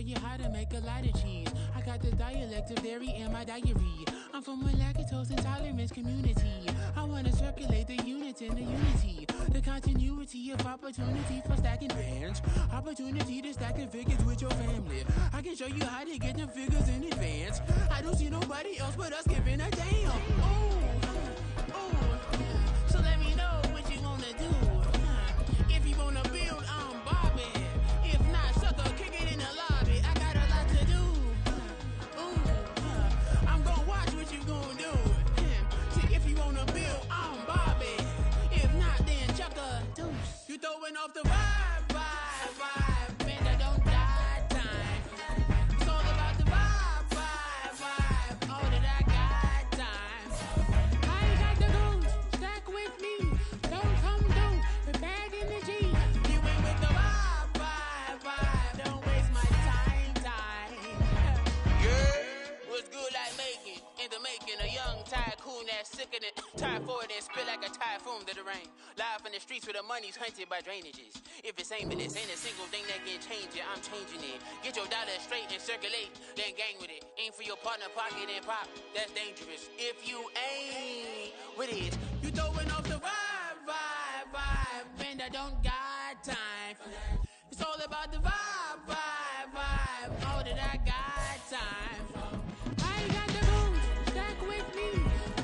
you how to make a lot of cheese. I got the dialect of dairy in my diary. I'm from a lactose intolerance community. I wanna circulate the units in the unity. The continuity of opportunity for stacking bands. Opportunity to stack the figures with your family. I can show you how to get them figures in advance. I don't see nobody else but us giving a damn. So let me know what you wanna do. If you wanna build, I'm Bobby. If not, sucker, kick it in the lobby. I got a lot to do. I'm gonna watch what you gonna do. See, if you wanna build, I'm Bobby. If not, then chuck a deuce. You throwing off the vibe. Man, that don't die time. It's all about the vibe. All that I got time. I ain't got the goons. Stack with me. Don't come through with bad energy. You ain't with the vibe. Don't waste my time. Yeah, what's good like making? In the making, a young tycoon that's sick of it. Tie forward and spit like a typhoon to the rain. Live in the streets where the money's hunted by drainages. If it's aimless, ain't a single thing that can change it. I'm changing it. Get your dollar straight and circulate, then gang with it. Aim for your partner, pocket and pop. That's dangerous. If you ain't with it, you throwing off the vibe. Man, I don't got time for that. It's all about the vibe. All that I got time for. I ain't got the goons. Stack with me.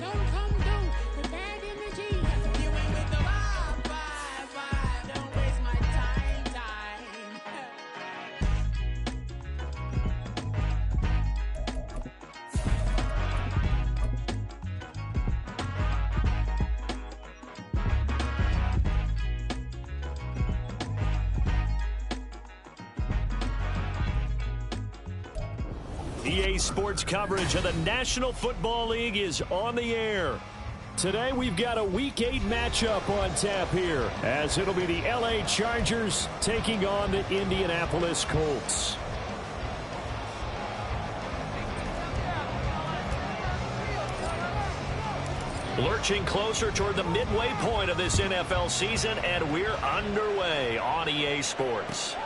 Don't come through with bad energy. You ain't with the vibe. Don't waste my time. EA Sports coverage of the National Football League is on the air. Today we've got a Week 8 matchup on tap here, as it'll be the LA Chargers taking on the Indianapolis Colts. Lurching closer toward the midway point of this NFL season, and we're underway on EA Sports.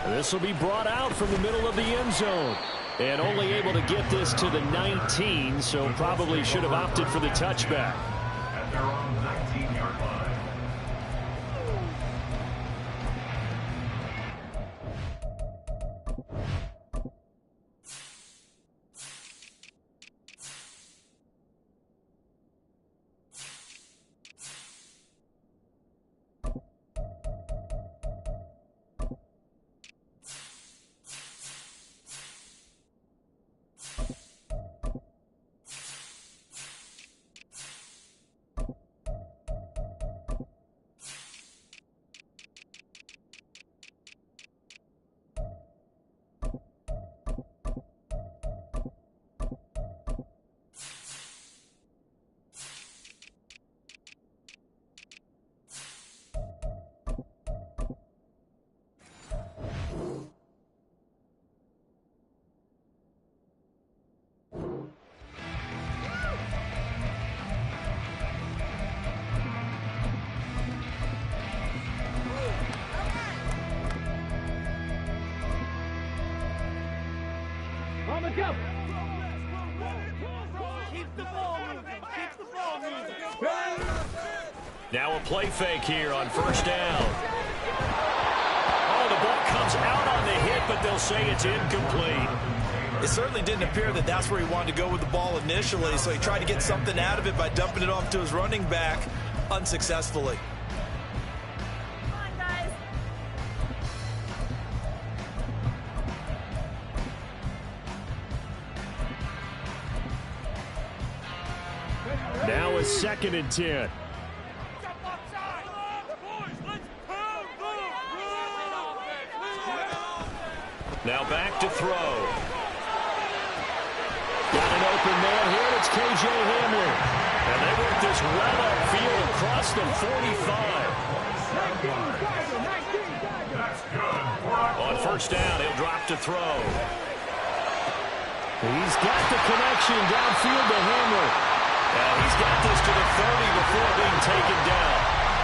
This will be brought out from the middle of the end zone. And only able to get this to the 19, so probably should have opted for the touchback. At their own 19-yard line. Go. Keep the ball moving. Keep the ball moving. Now a play fake here on first down. Oh, the ball comes out on the hit, but they'll say it's incomplete. It certainly didn't appear that that's where he wanted to go with the ball initially, so he tried to get something out of it by dumping it off to his running back unsuccessfully. Now a 2nd and 10. Now back to throw. Got an open man here, and it's KJ Hamler. And they work this well upfield across the 45. On first down, he'll drop to throw. He's got the connection downfield to Hamler. He's got this to the 30 before being taken down.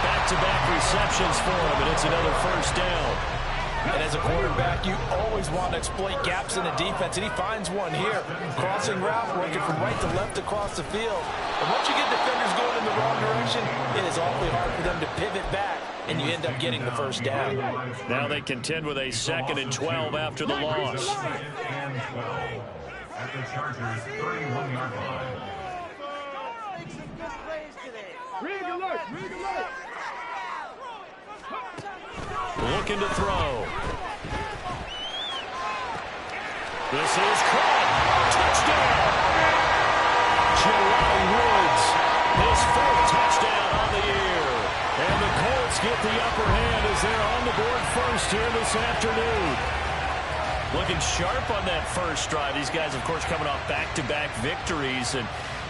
Back-to-back receptions for him, and it's another first down. And as a quarterback, you always want to exploit gaps in the defense, and he finds one here. Crossing route, working from right to left across the field. But once you get defenders going in the wrong direction, it is awfully hard for them to pivot back, and you end up getting the first down. Now they contend with a 2nd and 12 after the loss. And 12 at the Chargers' 31-yard line. Looking to throw. This is caught. Touchdown. Jelani Woods, his 4th touchdown on the year. And the Colts get the upper hand as they're on the board first here this afternoon. Looking sharp on that first drive. These guys, of course, coming off back-to-back victories, and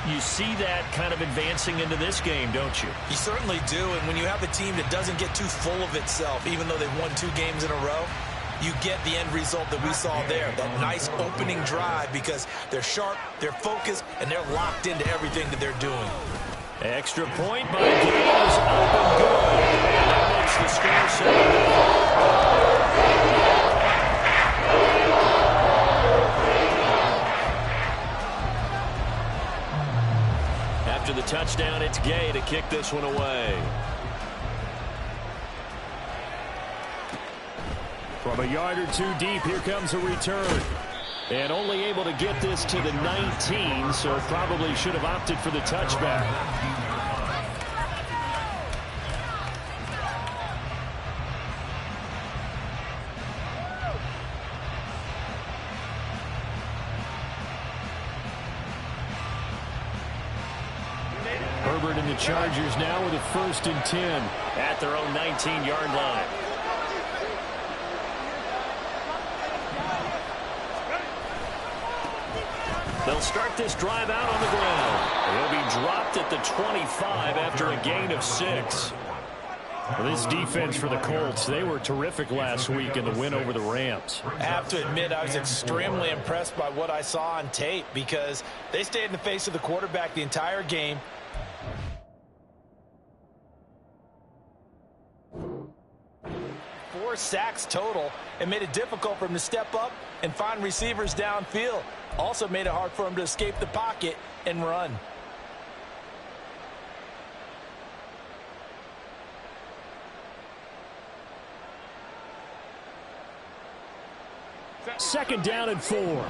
you see that kind of advancing into this game, don't you? You certainly do, and when you have a team that doesn't get too full of itself, even though they've won 2 games in a row, you get the end result that we saw there, that nice opening drive, because they're sharp, they're focused, and they're locked into everything that they're doing. Extra point by Gales, up and good. And that makes the score 7-0. After the touchdown, it's Gay to kick this one away. From a yard or 2 deep, here comes a return. And only able to get this to the 19, so probably should have opted for the touchback. Herbert and the Chargers now with a 1st and 10 at their own 19-yard line. They'll start this drive out on the ground. He'll be dropped at the 25 after a gain of 6. Well, this defense for the Colts, they were terrific last week in the win over the Rams. I have to admit, I was extremely impressed by what I saw on tape, because they stayed in the face of the quarterback the entire game. Four sacks total, and made it difficult for him to step up and find receivers downfield. Also made it hard for him to escape the pocket and run. Second down and 4.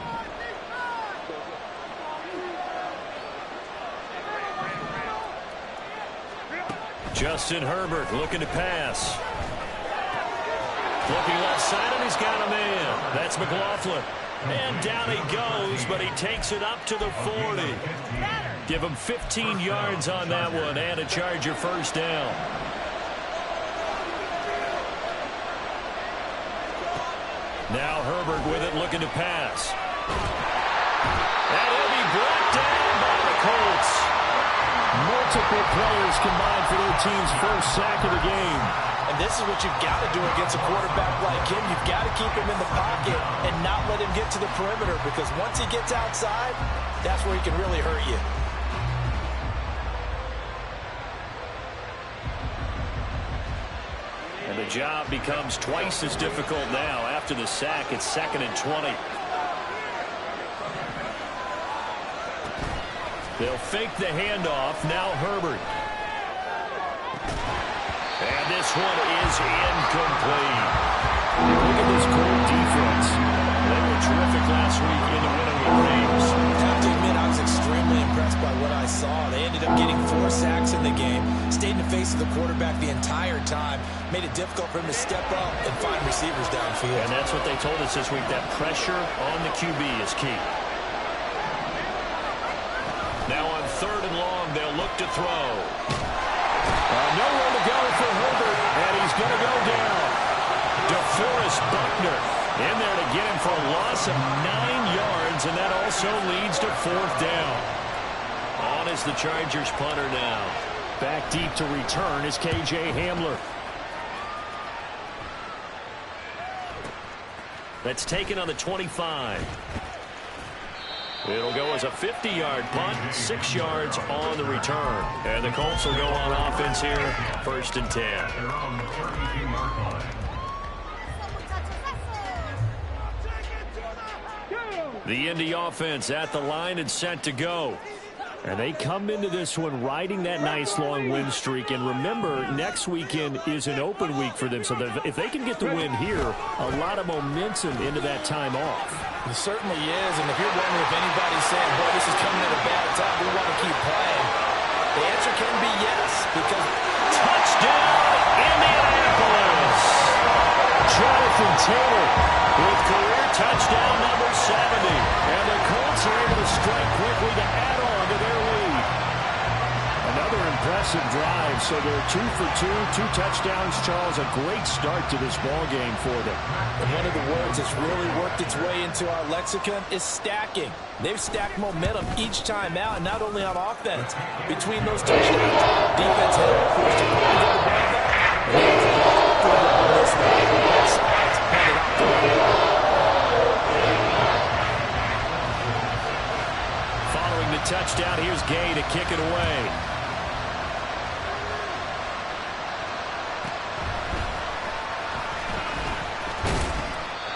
Justin Herbert looking to pass. Looking left side, and he's got a man. That's McLaughlin. And down he goes, but he takes it up to the 40. Give him 15 yards on that one, and a Charger first down. Now Herbert with it, looking to pass. And he'll be brought down by the Colts. Multiple players combined for their team's first sack of the game. And this is what you've got to do against a quarterback like him. You've got to keep him in the pocket and not let him get to the perimeter, because once he gets outside, that's where he can really hurt you. And the job becomes twice as difficult now. After the sack, it's 2nd and 20. They'll fake the handoff. Now Herbert. And this one is incomplete. Look at this Colt defense. They were terrific last week in the win over the Rams. I have to admit, I was extremely impressed by what I saw. They ended up getting 4 sacks in the game, stayed in the face of the quarterback the entire time, made it difficult for him to step up and find receivers downfield. And that's what they told us this week, that pressure on the QB is key. Now on 3rd and long, they'll look to throw. Nowhere to go for Herbert, and he's going to go down. DeForest Buckner in there to get him for a loss of 9 yards, and that also leads to 4th down. On is the Chargers punter now. Back deep to return is KJ Hamler. That's taken on the 25. It'll go as a 50-yard punt, 6 yards on the return. And the Colts will go on offense here, 1st and 10. The Indy offense at the line and set to go. And they come into this one riding that nice long win streak. And remember, next weekend is an open week for them. So if they can get the win here, a lot of momentum into that time off. It certainly is. And if you're wondering if anybody's saying, boy, this is coming at a bad time, we want to keep playing, the answer can be yes. Because touchdown, Indianapolis! Jonathan Taylor with career touchdown number 70. And the Colts are able to strike quickly to add on to their lead. Another impressive drive. So they're 2 for 2 touchdowns, Charles. A great start to this ball game for them. And one of the words that's really worked its way into our lexicon is stacking. They've stacked momentum each time out, and not only on offense. Between those touchdowns, defense held forced to put the ball back. And they on this line, both sides handed out to the Following the touchdown, here's Gay to kick it away.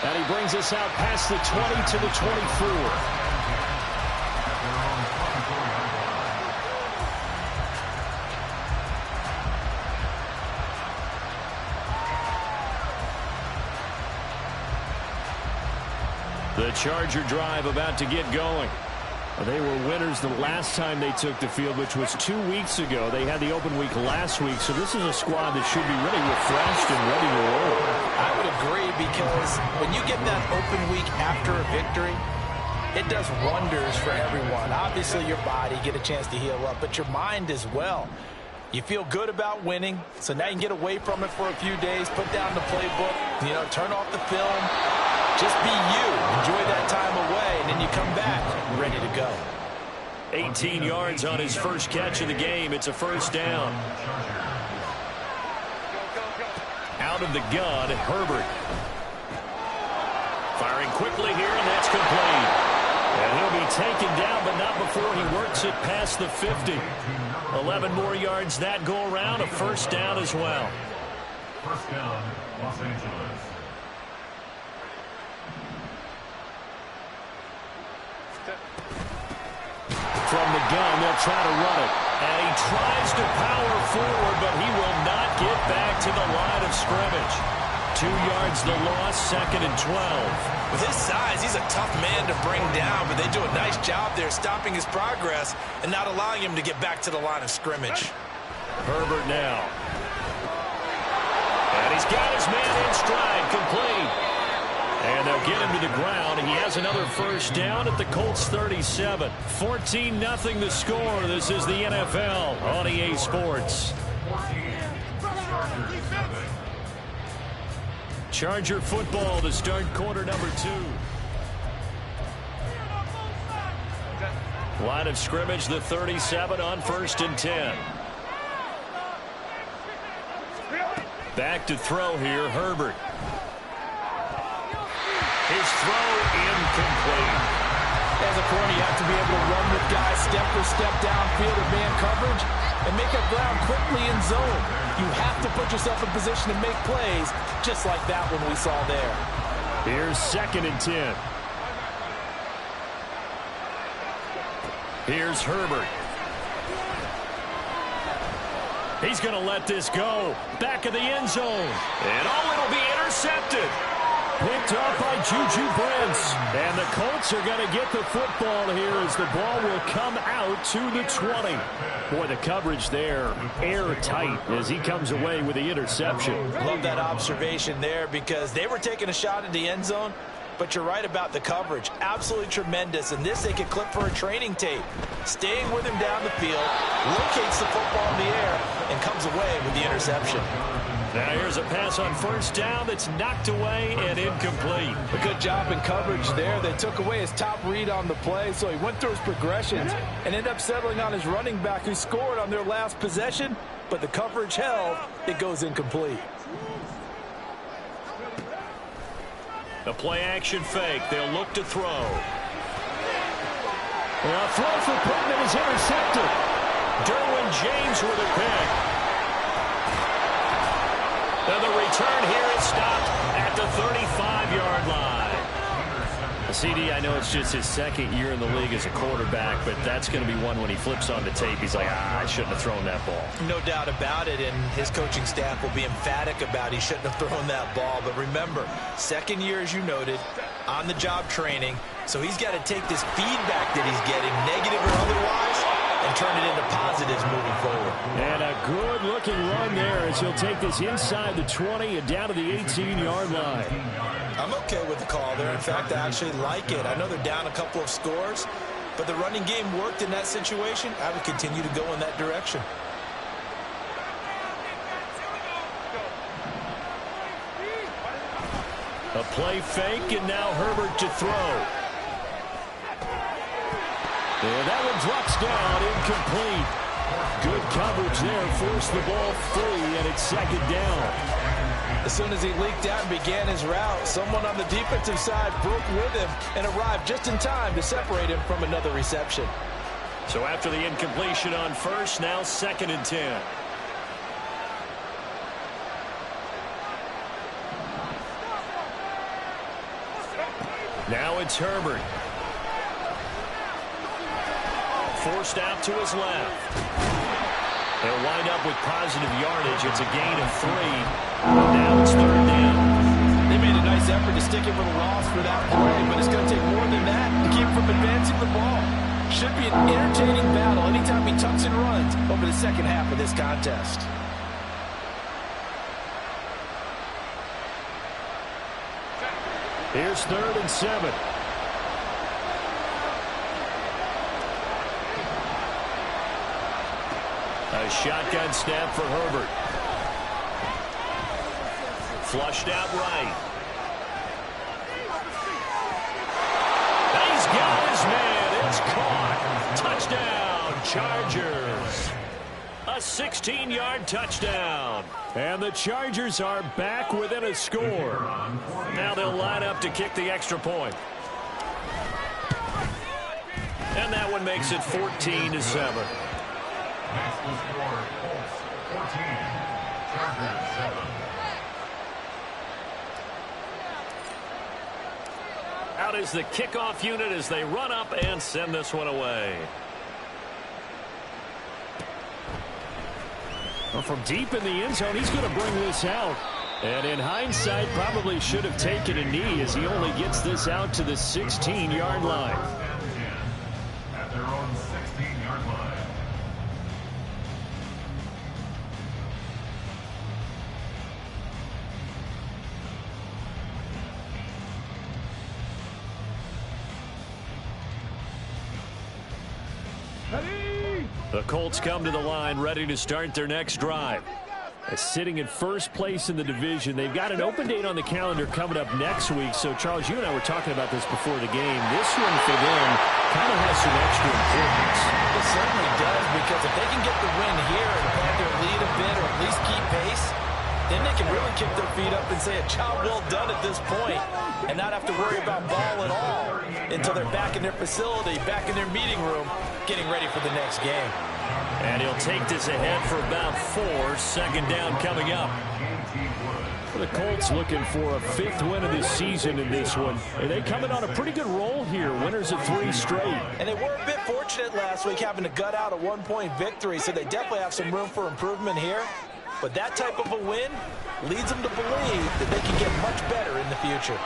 And he brings us out past the 20 to the 24. The Charger drive about to get going. They were winners the last time they took the field, which was 2 weeks ago. They had the open week last week, so this is a squad that should be really refreshed and ready to roll. I would agree, because when you get that open week after a victory, it does wonders for everyone. Obviously, your body, get a chance to heal up, but your mind as well. You feel good about winning, so now you can get away from it for a few days, put down the playbook, turn off the film. Just be you. Enjoy that time away, and then you come back ready to go. 18 yards on his first catch of the game. It's a first down. Out of the gun, Herbert. Firing quickly here, and that's complete. And he'll be taken down, but not before he works it past the 50. 11 more yards that go around, a first down as well. First down, Los Angeles. From the gun, they'll try to run it. And he tries to power forward, but he will not get back to the line of scrimmage. 2 yards the loss, 2nd and 12. With his size, he's a tough man to bring down, but they do a nice job there stopping his progress and not allowing him to get back to the line of scrimmage. Herbert now. And he's got his man in stride, complete. And they'll get him to the ground. He has another first down at the Colts 37. 14-0 the score. This is the NFL on EA Sports. Charger football to start quarter number 2. Line of scrimmage, the 37 on 1st and 10. Back to throw here, Herbert. His throw incomplete. As a corner, you have to be able to run with guys step for step downfield or man coverage and make up ground quickly in zone. You have to put yourself in position to make plays, just like that one we saw there. Here's 2nd and 10. Here's Herbert. He's going to let this go. Back of the end zone. And it'll be intercepted. Picked up by Juju Brents. And the Colts are going to get the football here as the ball will come out to the 20. Boy, the coverage there, airtight as he comes away with the interception. Love that observation there, because they were taking a shot at the end zone, but you're right about the coverage. Absolutely tremendous. And this they could clip for a training tape. Staying with him down the field, locates the football in the air, and comes away with the interception. Now here's a pass on first down that's knocked away and incomplete. A good job in coverage there. They took away his top read on the play, so he went through his progressions and ended up settling on his running back, who scored on their last possession, but the coverage held. It goes incomplete. The play action fake. They'll look to throw. A throw for Pittman is intercepted. Derwin James with a pick. And the return here is stopped at the 35-yard line. CD, I know it's just his second year in the league as a quarterback, but that's going to be one when he flips on the tape, he's like, I shouldn't have thrown that ball. No doubt about it, and his coaching staff will be emphatic about he shouldn't have thrown that ball. But remember, second year, as you noted, on-the-job training, so he's got to take this feedback that he's getting, negative or otherwise, and turn it into positives moving forward. And a good-looking run there as he'll take this inside the 20 and down to the 18-yard line. I'm okay with the call there. In fact, I actually like it. I know they're down a couple of scores, but the running game worked in that situation. I would continue to go in that direction. A play fake, and now Herbert to throw. And that one drops down, incomplete. Good coverage there, forced the ball free, and it's second down. As soon as he leaked out and began his route, someone on the defensive side broke with him and arrived just in time to separate him from another reception. So after the incompletion on first, now 2nd and 10. Now it's Herbert. Forced out to his left. They'll wind up with positive yardage. It's a gain of 3. Now it's 3rd down. They made a nice effort to stick him with a loss for that play, but it's going to take more than that to keep him from advancing the ball. Should be an entertaining battle anytime he tucks and runs over the second half of this contest. Here's 3rd and 7. A shotgun snap for Herbert. Flushed out right. He's got his man. It's caught. Touchdown, Chargers. A 16-yard touchdown. And the Chargers are back within a score. Now they'll line up to kick the extra point. And that one makes it 14-7. Next will score Colts 14, Chargers 7. Out is the kickoff unit as they run up and send this one away. Well, from deep in the end zone, he's going to bring this out. And in hindsight, probably should have taken a knee as he only gets this out to the 16-yard line. At their own 16-yard line. The Colts come to the line ready to start their next drive. Sitting in first place in the division. They've got an open date on the calendar coming up next week. So, Charles, you and I were talking about this before the game. This one for them kind of has some extra importance. It certainly does, because if they can get the win here and pad their lead a bit or at least keep pace, then they can really kick their feet up and say a job well done at this point and not have to worry about ball at all until they're back in their facility, back in their meeting room, getting ready for the next game. And he'll take this ahead for about 4. 2nd down coming up. The Colts looking for a 5th win of this season in this one. And they coming on a pretty good roll here. Winners of 3 straight. And they were a bit fortunate last week having to gut out a 1-point victory, so they definitely have some room for improvement here. But that type of a win leads them to believe that they can get much better in the future.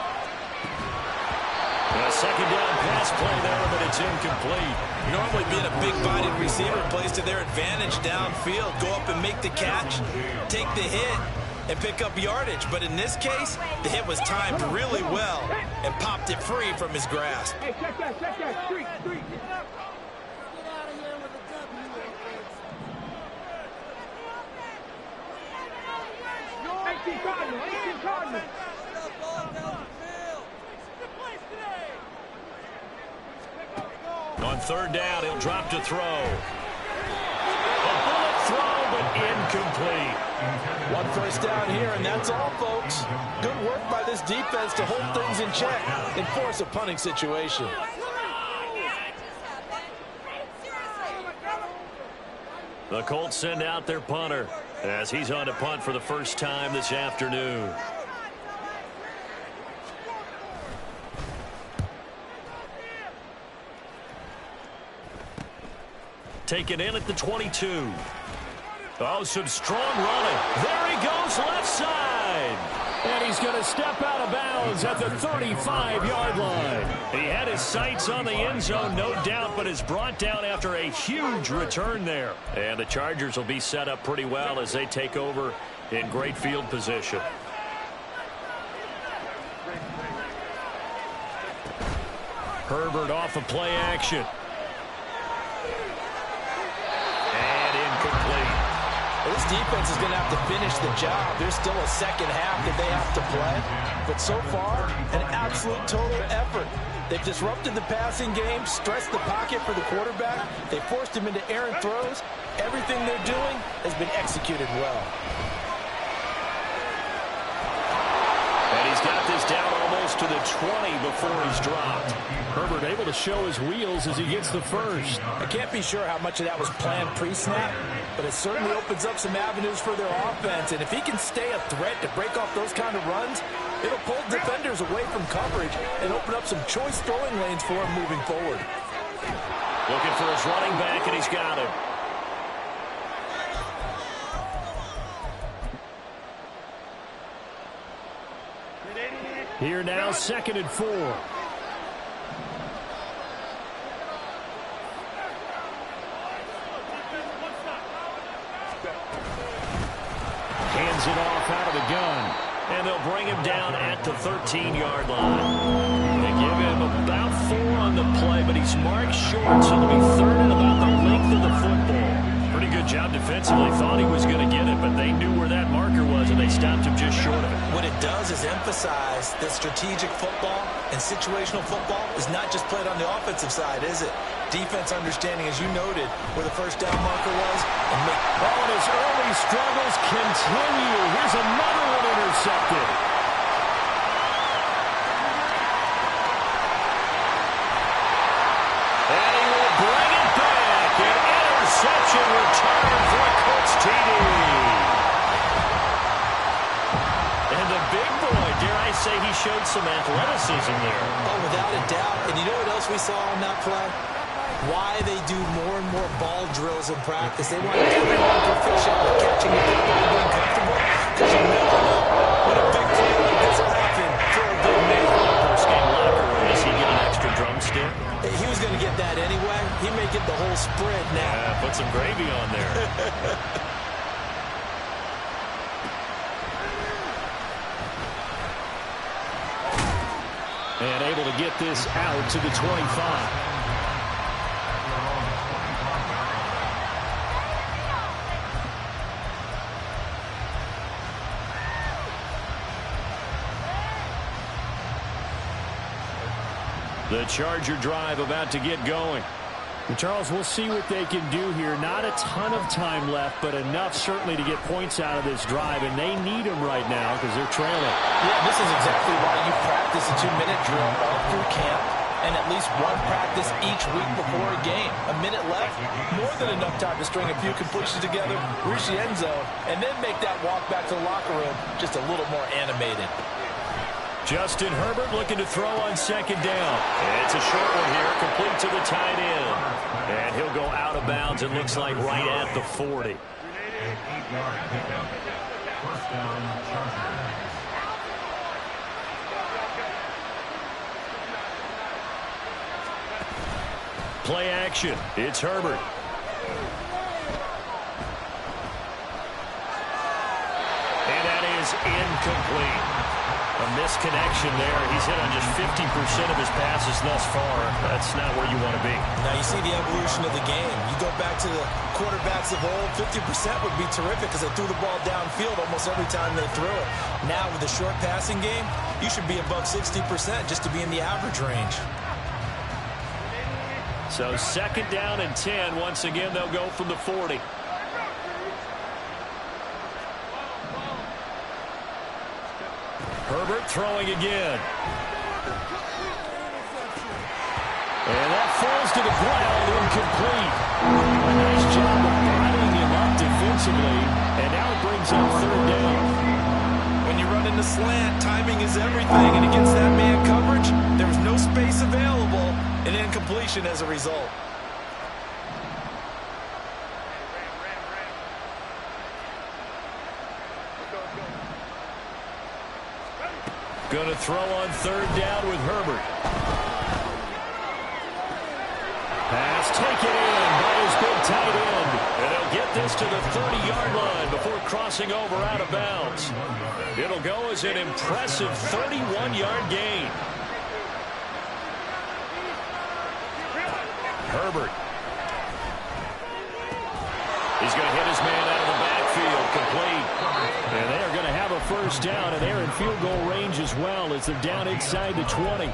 A 2nd down pass play there, but it's incomplete. Normally being a big-bodied receiver plays to their advantage downfield. Go up and make the catch, take the hit, and pick up yardage. But in this case, the hit was timed really well and popped it free from his grasp. Hey, check that. Street. Cardinal. On 3rd down, he'll drop to throw. A bullet throw, but incomplete. 1 first down here, and that's all, folks. Good work by this defense to hold things in check and force a punting situation. The Colts send out their punter as he's on to punt for the first time this afternoon. taken in at the 22. Oh, some strong running. There he goes, left side. And he's going to step out of bounds at the 35-yard line. He had his sights on the end zone, no doubt, but is brought down after a huge return there. And the Chargers will be set up pretty well as they take over in great field position. Herbert off of play action. And incomplete. Well, this defense is going to have to finish the job. There's still a second half that they have to play. But so far, an absolute total effort. They've disrupted the passing game, stressed the pocket for the quarterback. They forced him into errant throws. Everything they're doing has been executed well. And he's got this down almost to the 20 before he's dropped. Herbert able to show his wheels as he gets the first. I can't be sure how much of that was planned pre-snap, but it certainly opens up some avenues for their offense. And if he can stay a threat to break off those kind of runs, it'll pull defenders away from coverage and open up some choice throwing lanes for him moving forward. Looking for his running back, and he's got him. Here now, 2nd and 4. Hands it off out of the gun. And they'll bring him down at the 13-yard line. They give him about 4 on the play, but he's marked short, so they'll be 3rd and about the length of the football. Pretty good job defensively. Thought he was going to get it, but they knew where that marker was, and they stopped him just short of it. What it does is emphasize that strategic football and situational football is not just played on the offensive side, is it? Defense understanding, as you noted, where the first down marker was. And his early struggles continue. Here's another one intercepted. And he will bring it back. An interception return for a Colts TD. And the big boy, dare I say, he showed some athleticism there. Oh, without a doubt. And you know what else we saw on that play? Why they do more and more ball drills in practice. They want everyone proficient with catching the football and being comfortable, because you never know when a big play like this will happen for a big man. Post-game locker room, does he get an extra drumstick? He was going to get that anyway. He may get the whole spread now. Yeah, put some gravy on there. And able to get this out to the 25. The Charger drive about to get going. And Charles, we'll see what they can do here. Not a ton of time left, but enough certainly to get points out of this drive, and they need them right now because they're trailing. Yeah, this is exactly why you practice a 2-minute drill all through camp and at least one practice each week before a game. A minute left, more than enough time to string a few completions together, reach the end zone, and then make that walk back to the locker room just a little more animated. Justin Herbert looking to throw on 2nd down. And it's a short one here, complete to the tight end. And he'll go out of bounds, it looks like right at the 40. 8-yard pickup. First down, Chargers. Play action. It's Herbert. And that is incomplete. A misconnection there. He's hit on just 50% of his passes thus far. That's not where you want to be. Now you see the evolution of the game. You go back to the quarterbacks of old, 50% would be terrific because they threw the ball downfield almost every time they threw it. Now with the short passing game, you should be above 60% just to be in the average range. So 2nd down and 10. Once again, they'll go from the 40. Herbert throwing again. And that falls to the ground, incomplete. A nice job of bottling him up defensively, and now it brings up 3rd down. When you run in the slant, timing is everything, and against that man coverage, there was no space available, and incompletion as a result. Going to throw on third down with Herbert. Pass taken in by his big tight end. And he'll get this to the 30-yard line before crossing over out of bounds. It'll go as an impressive 31-yard gain. Herbert. He's going to hit his man out of the backfield, complete. And they are going to have a first down, and they're in field goal range as well as they're down inside the 20.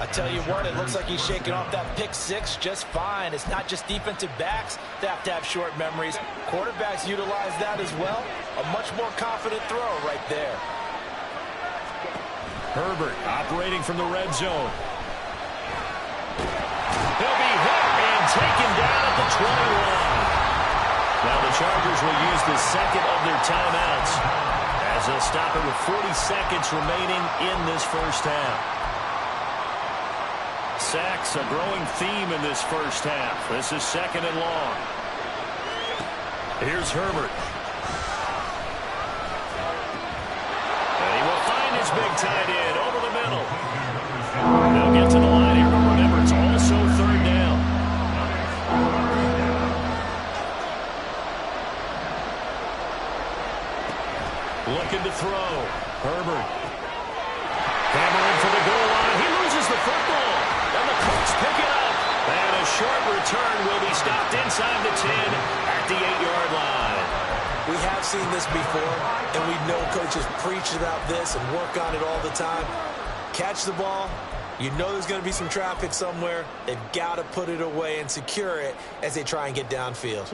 I tell you what, it looks like he's shaking off that pick six just fine. It's not just defensive backs that have to have short memories. Quarterbacks utilize that as well. A much more confident throw right there. Herbert operating from the red zone. He'll be hit and taken down at the 21. Now the Chargers will use the second of their timeouts as they'll stop it with 40 seconds remaining in this first half. Sacks, a growing theme in this first half. This is second and long. Here's Herbert. And he will find his big tight end over the middle. They'll get to the line here, but remember, it's also third down. Looking to throw. Herbert. Hammering for the goal line. He loses the football. And the Colts pick it up. And a short return will be stopped inside the 10 at the 8-yard line. We have seen this before, and we know coaches preach about this and work on it all the time. Catch the ball. You know there's going to be some traffic somewhere. They've got to put it away and secure it as they try and get downfield.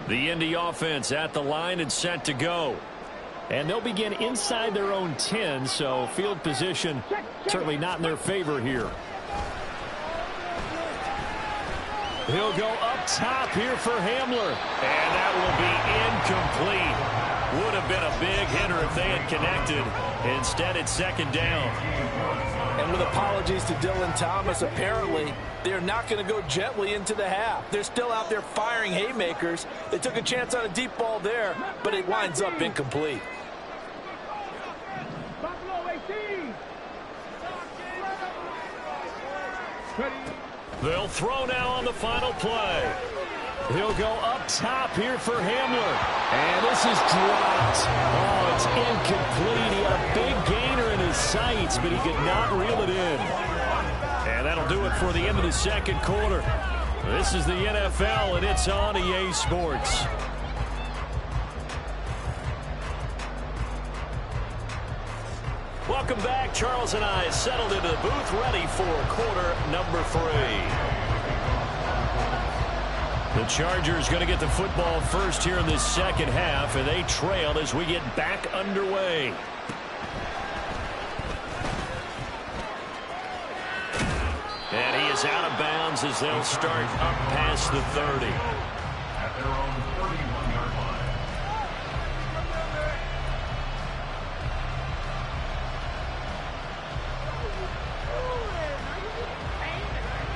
The Indy offense at the line and set to go. And they'll begin inside their own 10, so field position certainly not in their favor here. He'll go up top here for Hamler. And that will be incomplete. Would have been a big hitter if they had connected. Instead, it's second down. And with apologies to Dylan Thomas, apparently they're not going to go gently into the half. They're still out there firing haymakers. They took a chance on a deep ball there, but it winds up incomplete. They'll throw now on the final play. He'll go up top here for Hamler. And this is dropped. Oh, it's incomplete. He had a big gainer in his sights, but he could not reel it in. And that'll do it for the end of the second quarter. This is the NFL, and it's on EA Sports. Welcome back. Charles and I settled into the booth, ready for quarter number 3. The Chargers going to get the football first here in this second half, and they trail as we get back underway. And he is out of bounds as they'll start up past the 30. At their own 31-yard line.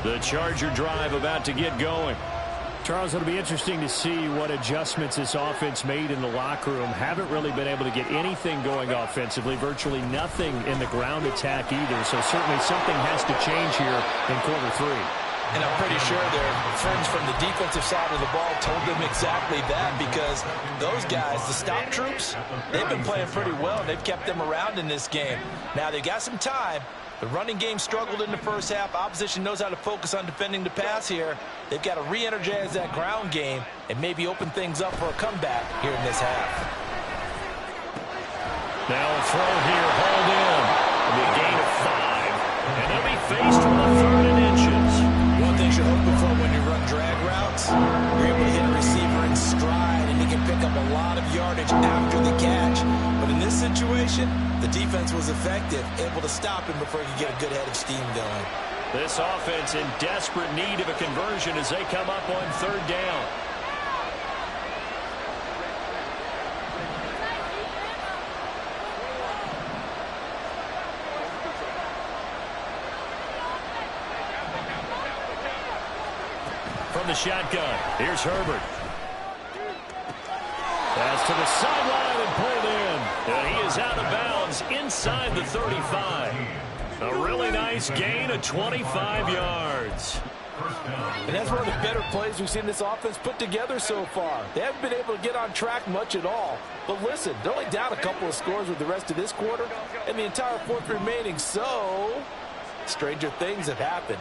The Charger drive about to get going. Charles, it'll be interesting to see what adjustments this offense made in the locker room. Haven't really been able to get anything going offensively, virtually nothing in the ground attack either. So certainly something has to change here in quarter 3. And I'm pretty sure their friends from the defensive side of the ball told them exactly that, because those guys, the stop troops, they've been playing pretty well. They've kept them around in this game. Now, they got some time. The running game struggled in the first half. Opposition knows how to focus on defending the pass here. They've got to re-energize that ground game and maybe open things up for a comeback here in this half. Now a throw here, hauled in. The gain of 5. And they'll be faced with a 3rd and inches. One thing you're hoping for when you run drag routes, you're able to hit a receiver in stride, and he can pick up a lot of yardage after the catch. But in this situation, the defense was effective, able to stop him before he could get a good head of steam going. This offense in desperate need of a conversion as they come up on 3rd down. From the shotgun, here's Herbert. Pass to the sideline and pulled in. And he is out of bounds is inside the 35. A really nice gain of 25 yards. And that's one of the better plays we've seen this offense put together so far. They haven't been able to get on track much at all. But listen, they're only down a couple of scores with the rest of this quarter and the entire fourth remaining. So, stranger things have happened.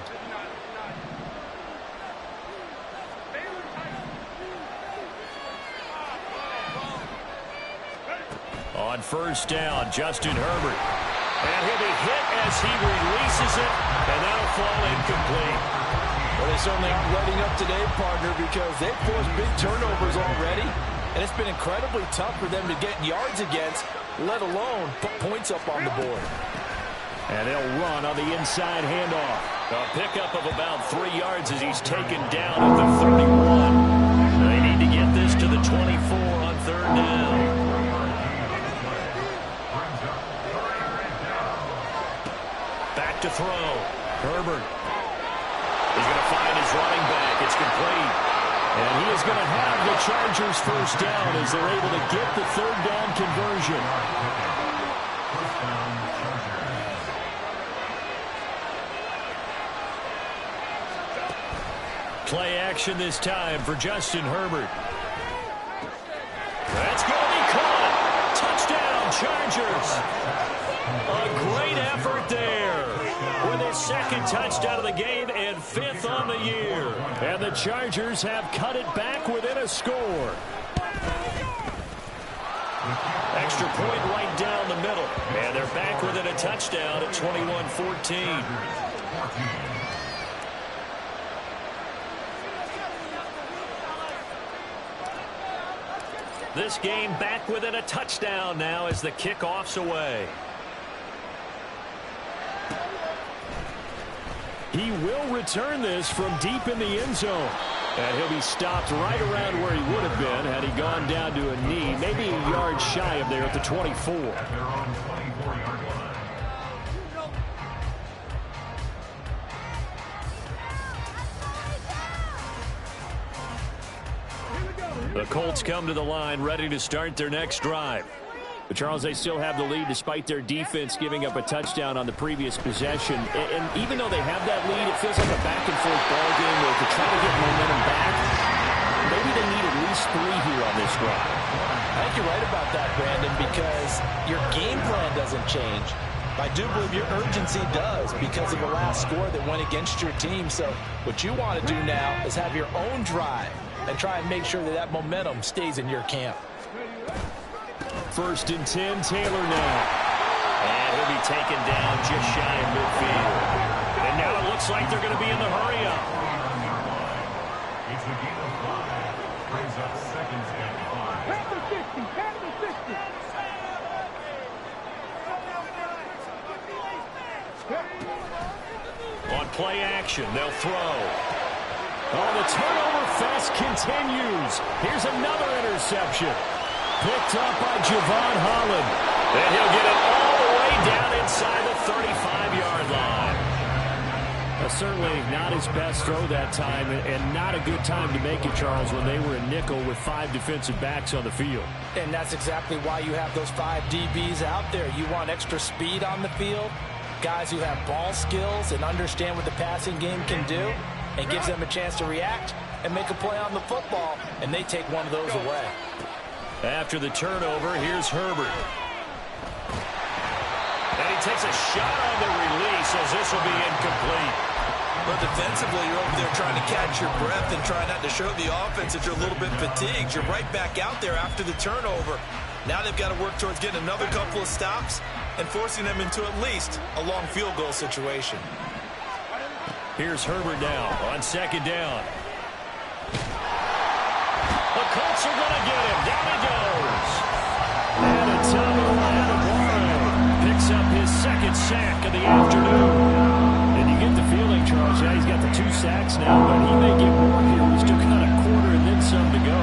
On first down, Justin Herbert. And he'll be hit as he releases it, and that'll fall incomplete. Well, they certainly aren't letting up today, partner, because they've forced big turnovers already, and it's been incredibly tough for them to get yards against, let alone put points up on the board. And they'll run on the inside handoff. A pickup of about 3 yards as he's taken down at the 31. They need to get this to the 24 on third down. Back to throw. Herbert. He's going to find his running back. It's complete. And he is going to have the Chargers first down as they're able to get the third down conversion. Play action this time for Justin Herbert. That's going to be caught. Touchdown, Chargers. A great effort there. With his second touchdown of the game and 5th on the year. And the Chargers have cut it back within a score. Extra point right down the middle. And they're back within a touchdown at 21-14. This game back within a touchdown now as the kickoff's away. He will return this from deep in the end zone. And he'll be stopped right around where he would have been had he gone down to a knee, maybe a yard shy of there at the 24. The Colts come to the line ready to start their next drive. But Charles, they still have the lead despite their defense giving up a touchdown on the previous possession. And even though they have that lead, it feels like a back-and-forth ball game where to try to get momentum back, maybe they need at least 3 here on this drive. I think you're right about that, Brandon, because your game plan doesn't change. I do believe your urgency does because of the last score that went against your team. So what you want to do now is have your own drive and try and make sure that that momentum stays in your camp. 1st and 10, Taylor now. And he'll be taken down just shy of midfield. And now it looks like they're going to be in the hurry-up. It's a game of 5. Brings up 2nd and 5. Panther 50, Panther 50. On play action, they'll throw. Oh, the turnover fest continues. Here's another interception. Picked up by Javon Holland. And he'll get it all the way down inside the 35-yard line. Certainly not his best throw that time, and not a good time to make it, Charles, when they were in nickel with 5 defensive backs on the field. And that's exactly why you have those 5 DBs out there. You want extra speed on the field, guys who have ball skills and understand what the passing game can do, and gives them a chance to react and make a play on the football, and they take one of those away. After the turnover, here's Herbert. And he takes a shot on the release as this will be incomplete. But defensively, you're over there trying to catch your breath and try not to show the offense that you're a little bit fatigued. You're right back out there after the turnover. Now they've got to work towards getting another couple of stops and forcing them into at least a long field goal situation. Here's Herbert now on 2nd down. The Colts are going to get him. Down he goes. And a picks up his 2nd sack of the afternoon. And you get the feeling, Charles, yeah, he's got the 2 sacks now, but he may get more here. We've still got a quarter and then some to go.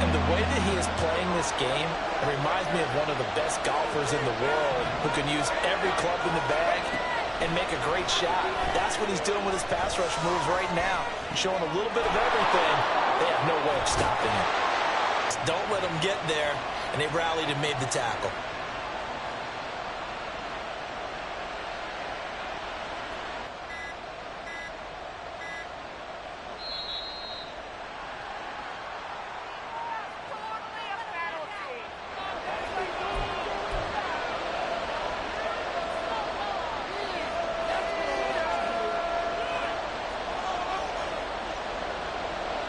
And the way that he is playing this game, it reminds me of one of the best golfers in the world who can use every club in the bag and make a great shot. That's what he's doing with his pass rush moves right now. Showing a little bit of everything. They have no way of stopping him. Don't let him get there, and they rallied and made the tackle.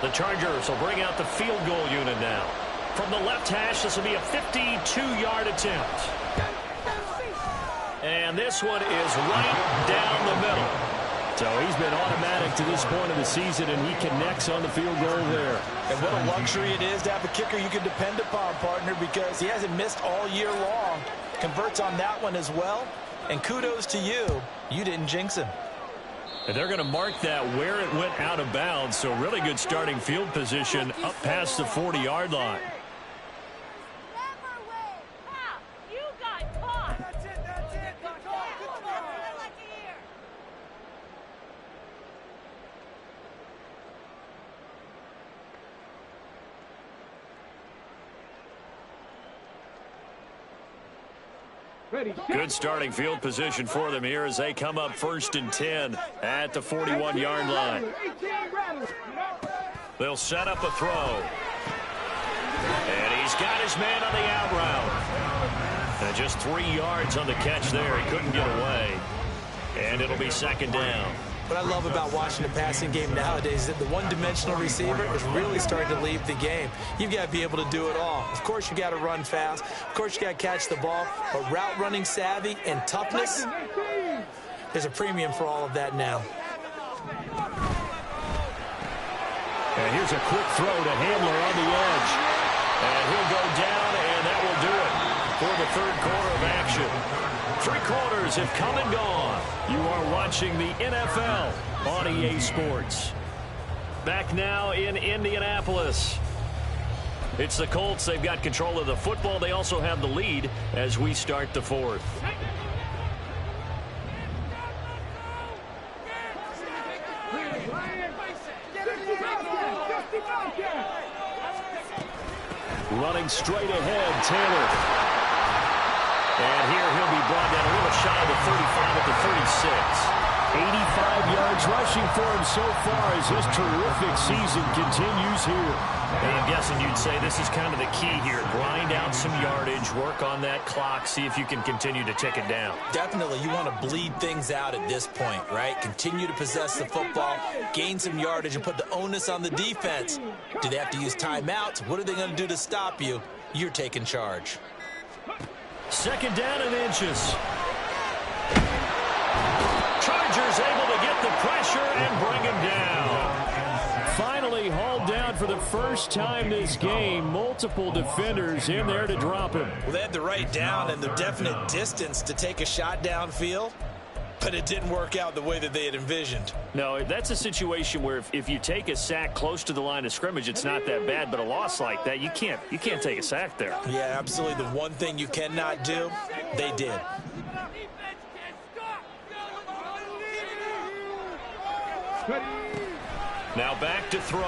The Chargers will bring out the field goal unit now. From the left hash, this will be a 52-yard attempt. And this one is right down the middle. So he's been automatic to this point of the season, and he connects on the field goal there. And what a luxury it is to have a kicker you can depend upon, partner, because he hasn't missed all year long. Converts on that one as well. And kudos to you. You didn't jinx him. And they're going to mark that where it went out of bounds. So really good starting field position up past the 40-yard line. Good starting field position for them here as they come up 1st and 10 at the 41-yard line. They'll set up a throw. And he's got his man on the out route. And just 3 yards on the catch there. He couldn't get away. And it'll be 2nd down. What I love about watching the passing game nowadays is that the one-dimensional receiver is really starting to leave the game. You've got to be able to do it all. Of course, you got to run fast. Of course, you got to catch the ball. But route running savvy and toughness, there's a premium for all of that now. And here's a quick throw to Handler on the edge. And he'll go down, and that will do it for the 3rd quarter of action. 3 quarters have come and gone. You are watching the NFL on EA Sports. Back now in Indianapolis. It's the Colts. They've got control of the football. They also have the lead as we start the 4th. Running straight ahead, Taylor. And here he'll be brought down a little shy of the 35 at the 36. 85 yards rushing for him so far as his terrific season continues here. And I'm guessing you'd say this is kind of the key here. Grind out some yardage, work on that clock, see if you can continue to tick it down. Definitely, you want to bleed things out at this point, right? Continue to possess the football, gain some yardage, and put the onus on the defense. Do they have to use timeouts? What are they going to do to stop you? You're taking charge. 2nd down and inches. Chargers able to get the pressure and bring him down. Finally hauled down for the first time this game. Multiple defenders in there to drop him. Well, they had the right down and the definite distance to take a shot downfield, but it didn't work out the way that they had envisioned. No, that's a situation where if you take a sack close to the line of scrimmage, it's not that bad, but a loss like that, you can't take a sack there. Yeah, absolutely. The one thing you cannot do, they did. Now back to throw.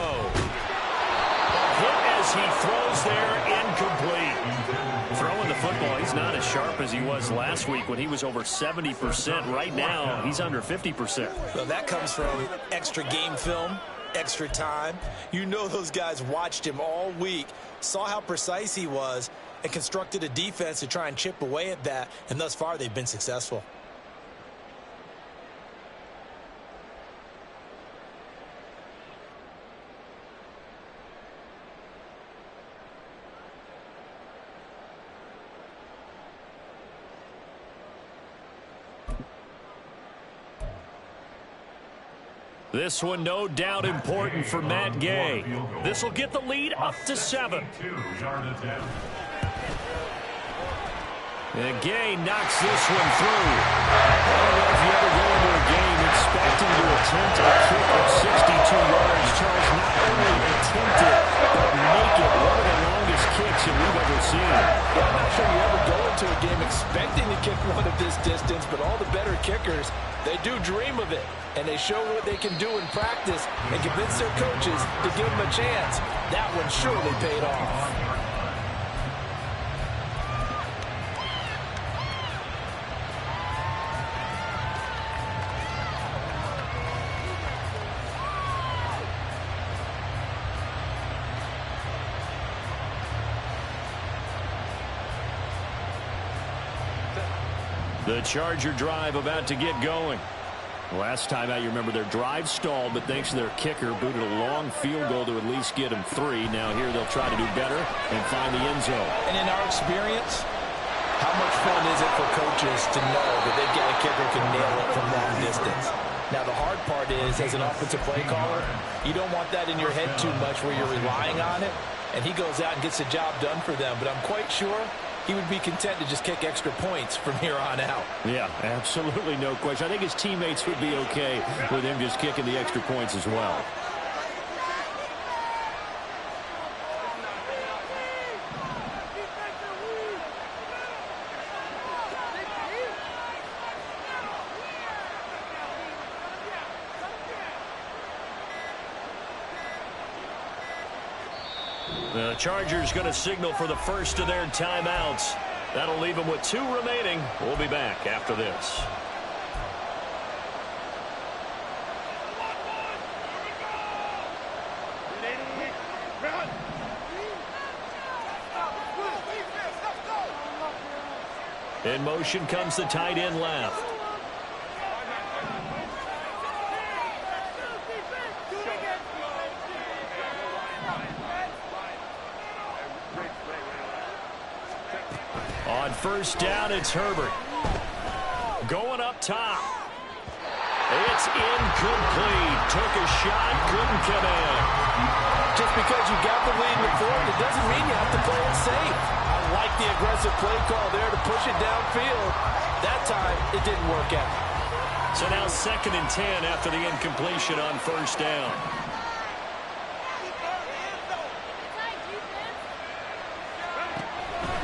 Hit as he throws there, incomplete. Throwing the football, he's not as sharp as he was last week when he was over 70%. Right now, he's under 50%. Well, that comes from extra game film, extra time. You know those guys watched him all week, saw how precise he was, and constructed a defense to try and chip away at that, and thus far they've been successful. This one no doubt important for Matt Gay. This will get the lead up to 7. And Gay knocks this one through. I don't know if you ever go into a game expecting to attempt a kick of 62 yards. Charles, not only attempt it, but make it one of the longest kicks that we've ever seen. Yeah, I'm not sure you ever go into a game expecting to kick one of this distance, but all the better kickers, they do dream of it, and they show what they can do in practice and convince their coaches to give them a chance. That one surely paid off. The Charger drive about to get going. Last time out, you remember their drive stalled, but thanks to their kicker, booted a long field goal to at least get them 3. Now here they'll try to do better and find the end zone. And in our experience, how much fun is it for coaches to know that they've got a kicker who can nail it from long distance? Now, the hard part is, as an offensive play caller, you don't want that in your head too much where you're relying on it, and he goes out and gets the job done for them. But I'm quite sure he would be content to just kick extra points from here on out. Yeah, absolutely no question. I think his teammates would be okay with him just kicking the extra points as well. The Chargers going to signal for the first of their timeouts. That'll leave them with 2 remaining. We'll be back after this. In motion comes the tight end left. On first down, it's Herbert. Going up top. It's incomplete. Took a shot, couldn't come in. Just because you got the lead in the fourth, it doesn't mean you have to play it safe. I like the aggressive play call there to push it downfield. That time, it didn't work out. So now 2nd and 10 after the incompletion on first down.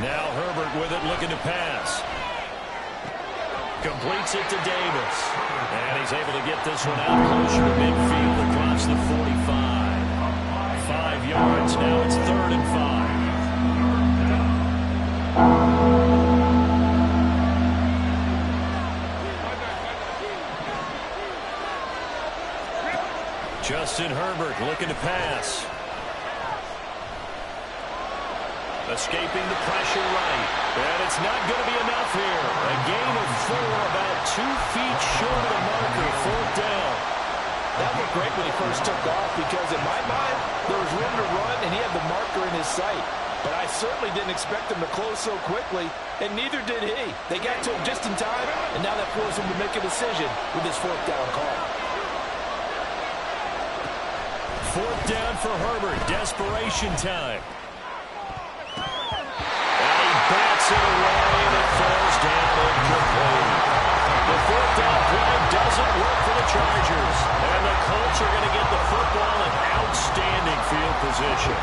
Now Herbert with it, looking to pass. Completes it to Davis. And he's able to get this one out closer to midfield across the 45. 5 yards, now it's 3rd and 5. Justin Herbert looking to pass. Escaping the pressure right. And it's not going to be enough here. A gain of 4, about 2 feet short of the marker. 4th down. That looked great when he first took off because in my mind, there was room to run and he had the marker in his sight. But I certainly didn't expect him to close so quickly, and neither did he. They got to him just in time, and now that forces him to make a decision with his 4th down call. 4th down for Herbert. Desperation time. Bats it away, and it falls down incomplete. The 4th down play doesn't work for the Chargers. And the Colts are going to get the football in outstanding field position.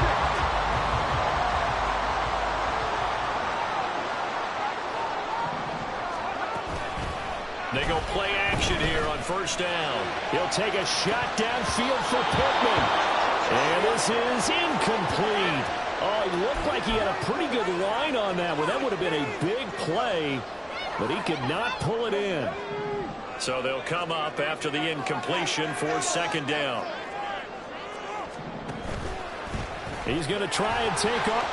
They go play action here on first down. He'll take a shot downfield for Pittman. And this is incomplete. Oh, it looked like he had a pretty good line on that one. That would have been a big play, but he could not pull it in. So they'll come up after the incompletion for 2nd down. He's going to try and take off.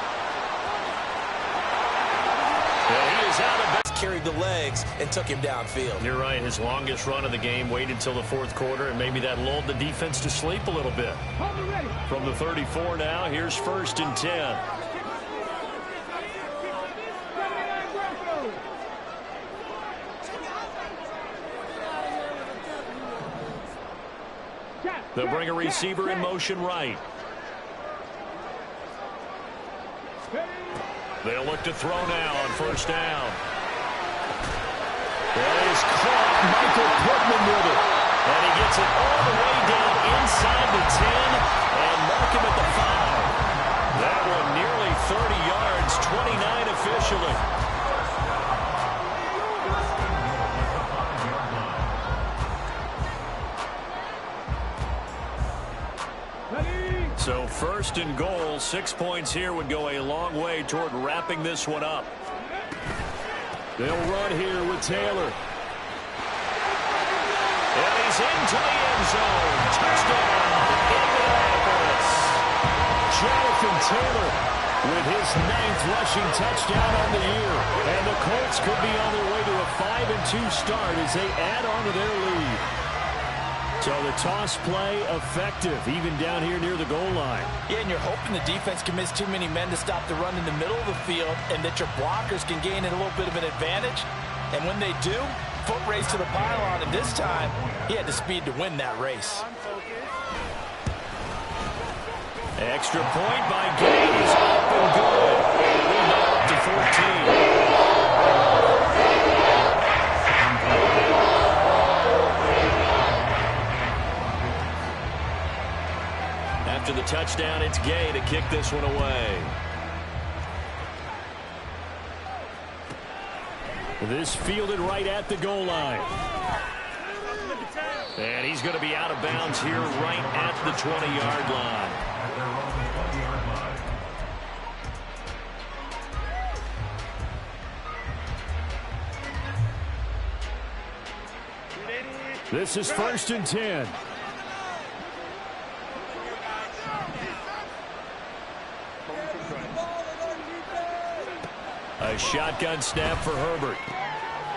Yeah, he is out of bounds. Carried the legs and took him downfield. You're right. His longest run of the game waited until the 4th quarter, and maybe that lulled the defense to sleep a little bit. From the 34 now, here's 1st and 10. They'll bring a receiver in motion right. They'll look to throw now on first down. That is caught. Michael Pittman with it. And he gets it all the way down inside the 10 and mark him at the 5. That one nearly 30 yards, 29 officially. So 1st and goal, 6 points here would go a long way toward wrapping this one up. They'll run here with Taylor. And he's into the end zone. Touchdown, Indianapolis. Jonathan Taylor with his 9th rushing touchdown on the year. And the Colts could be on their way to a 5-2 start as they add on to their lead. So the toss play effective, even down here near the goal line. Yeah, and you're hoping the defense can miss too many men to stop the run in the middle of the field and that your blockers can gain a little bit of an advantage. And when they do, foot race to the pylon, and this time, he had the speed to win that race. Extra point by Gay is up and good. Lead now up to 14. After the touchdown, it's Gay to kick this one away. This fielded right at the goal line. And he's going to be out of bounds here right at the 20-yard line. At their own 20-yard line. This is 1st and 10. A shotgun snap for Herbert.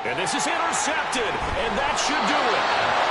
And this is intercepted, and that should do it.